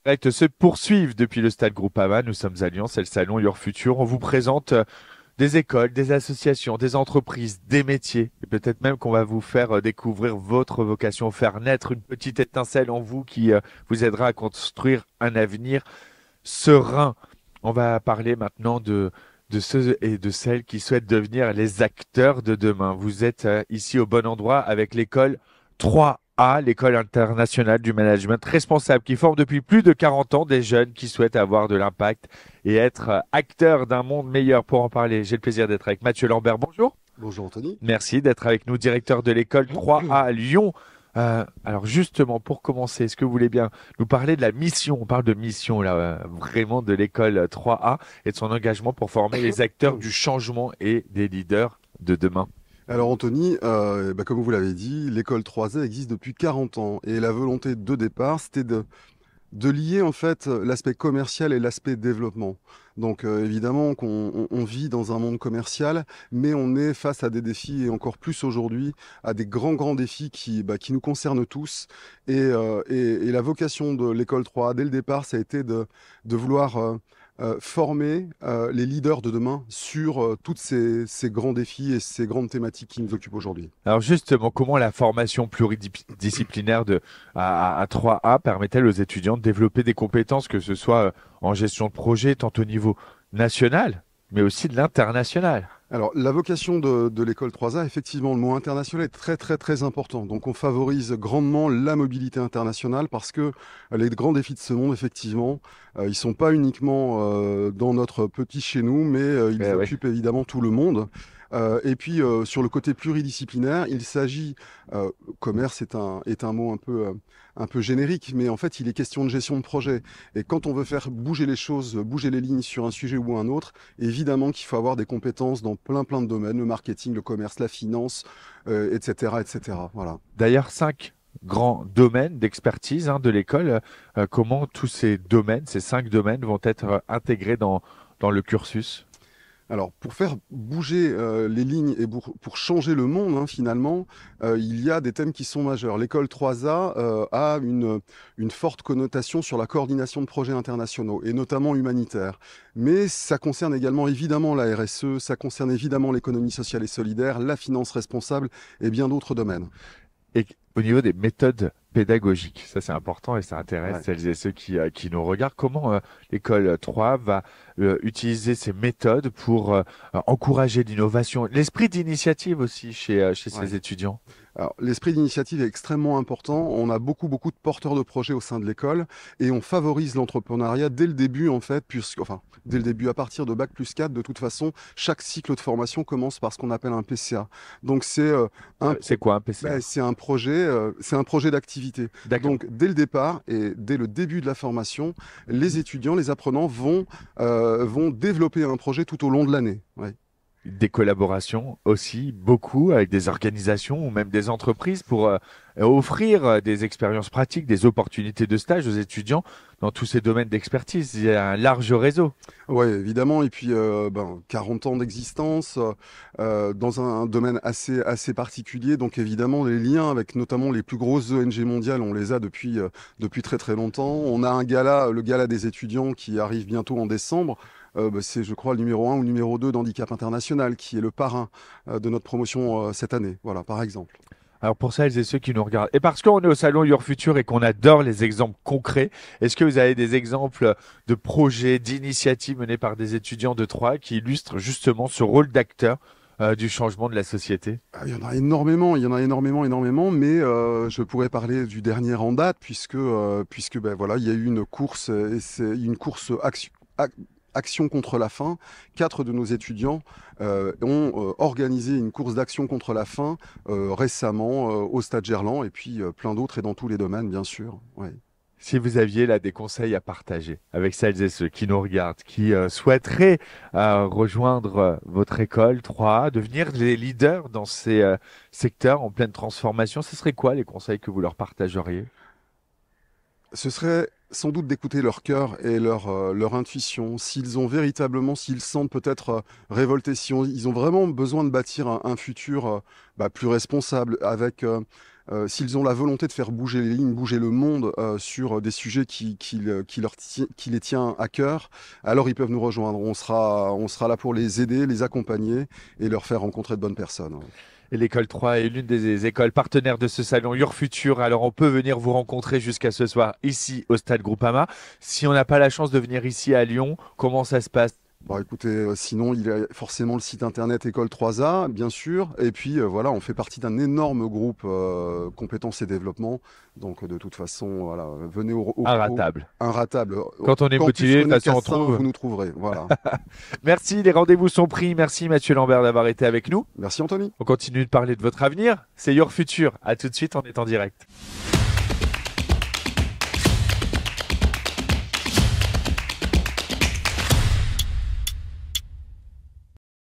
Directs se poursuivent depuis le stade Groupama. Nous sommes à Lyon, c'est le salon Your Future. On vous présente des écoles, des associations, des entreprises, des métiers. Et peut-être même qu'on va vous faire découvrir votre vocation, faire naître une petite étincelle en vous qui vous aidera à construire un avenir serein. On va parler maintenant de ceux et de celles qui souhaitent devenir les acteurs de demain. Vous êtes ici au bon endroit avec l'école 3A, l'école internationale du management responsable, qui forme depuis plus de 40 ans des jeunes qui souhaitent avoir de l'impact et être acteurs d'un monde meilleur. Pour en parler, j'ai le plaisir d'être avec Mathieu Lambert. Bonjour. Bonjour Anthony. Merci d'être avec nous, directeur de l'école 3A à Lyon. Alors justement, pour commencer, est-ce que vous voulez bien nous parler de la mission? On parle de mission là, vraiment de l'école 3A et de son engagement pour former les acteurs du changement et des leaders de demain. Alors Anthony, comme vous l'avez dit, l'école 3A existe depuis 40 ans et la volonté de départ, c'était de lier en fait l'aspect commercial et l'aspect développement. Donc évidemment qu'on vit dans un monde commercial, mais on est face à des défis et encore plus aujourd'hui à des grands défis qui nous concernent tous. Et la vocation de l'école 3A dès le départ, ça a été de vouloir former les leaders de demain sur tous ces grands défis et ces grandes thématiques qui nous occupent aujourd'hui. Alors justement, comment la formation pluridisciplinaire à 3A permet-elle aux étudiants de développer des compétences, que ce soit en gestion de projet, tant au niveau national, mais aussi de l'international? Alors, la vocation de l'école 3A, effectivement, le mot international est très important. Donc, on favorise grandement la mobilité internationale parce que les grands défis de ce monde, effectivement, ils sont pas uniquement dans notre petit chez nous, mais ils Eh oui. occupent évidemment tout le monde. Et puis, sur le côté pluridisciplinaire, il s'agit, commerce est un mot un peu générique, mais en fait, il est question de gestion de projet. Et quand on veut faire bouger les choses, bouger les lignes sur un sujet ou un autre, évidemment qu'il faut avoir des compétences dans plein de domaines, le marketing, le commerce, la finance, etc., etc. Voilà. D'ailleurs, 5 grands domaines d'expertise de l'école. Comment tous ces domaines, ces 5 domaines, vont être intégrés dans le cursus? Alors, pour faire bouger les lignes et pour changer le monde, hein, finalement, il y a des thèmes qui sont majeurs. L'école 3A a une forte connotation sur la coordination de projets internationaux, et notamment humanitaires. Mais ça concerne également évidemment la RSE, ça concerne évidemment l'économie sociale et solidaire, la finance responsable et bien d'autres domaines. Et au niveau des méthodes pédagogiques, ça c'est important et ça intéresse Ouais. celles et ceux qui nous regardent. Comment l'école 3 va utiliser ces méthodes pour encourager l'innovation, l'esprit d'initiative aussi chez Ouais. ses étudiants? Alors, l'esprit d'initiative est extrêmement important. On a beaucoup de porteurs de projets au sein de l'école et on favorise l'entrepreneuriat dès le début, en fait, dès le début, à partir de Bac+4, de toute façon, chaque cycle de formation commence par ce qu'on appelle un PCA. Donc, C'est quoi un PCA? c'est un projet d'activité. D'accord. Donc, dès le départ et dès le début de la formation, les étudiants, les apprenants vont développer un projet tout au long de l'année. Ouais. Des collaborations aussi, beaucoup avec des organisations ou même des entreprises pour offrir des expériences pratiques, des opportunités de stage aux étudiants dans tous ces domaines d'expertise. Il y a un large réseau. Ouais, évidemment. Et puis, 40 ans d'existence dans un domaine assez particulier. Donc, évidemment, les liens avec notamment les plus grosses ONG mondiales, on les a depuis très longtemps. On a un gala, le gala des étudiants, qui arrive bientôt en décembre. C'est, je crois, le numéro 1 ou numéro 2 d'Handicap International, qui est le parrain de notre promotion cette année. Voilà, par exemple. Alors pour celles et ceux qui nous regardent, et parce qu'on est au salon Your Future et qu'on adore les exemples concrets, est-ce que vous avez des exemples de projets, d'initiatives menées par des étudiants de Troyes qui illustrent justement ce rôle d'acteur du changement de la société? Ah, il y en a énormément, mais je pourrais parler du dernier en date, puisque voilà, il y a eu une course, et c'est une course Action contre la faim. 4 de nos étudiants ont organisé une course d'action contre la faim récemment au Stade Gerland, et puis plein d'autres et dans tous les domaines, bien sûr. Ouais. Si vous aviez là des conseils à partager avec celles et ceux qui nous regardent, qui souhaiteraient rejoindre votre école 3A, devenir les leaders dans ces secteurs en pleine transformation, ce serait quoi les conseils que vous leur partageriez? Ce serait sans doute d'écouter leur cœur et leur intuition, s'ils sentent peut-être révoltés, ils ont vraiment besoin de bâtir un futur plus responsables, avec s'ils ont la volonté de faire bouger les lignes, bouger le monde sur des sujets qui les tient à cœur, alors ils peuvent nous rejoindre. On sera là pour les aider, les accompagner et leur faire rencontrer de bonnes personnes. Et l'école 3 est l'une des écoles partenaires de ce salon Your Future. Alors on peut venir vous rencontrer jusqu'à ce soir ici au stade Groupama. Si on n'a pas la chance de venir ici à Lyon, comment ça se passe? Bon, écoutez, sinon, il y a forcément le site internet École 3A, bien sûr. Et puis, voilà, on fait partie d'un énorme groupe compétences et développement. Donc, de toute façon, voilà, venez Inratable. Inratable. Quand on est Campus motivé, de René toute façon, on Cassin, trouve. vous nous trouverez. Voilà. Merci, les rendez-vous sont pris. Merci Mathieu Lambert d'avoir été avec nous. Merci, Anthony. On continue de parler de votre avenir. C'est Your Future. À tout de suite, on est en direct.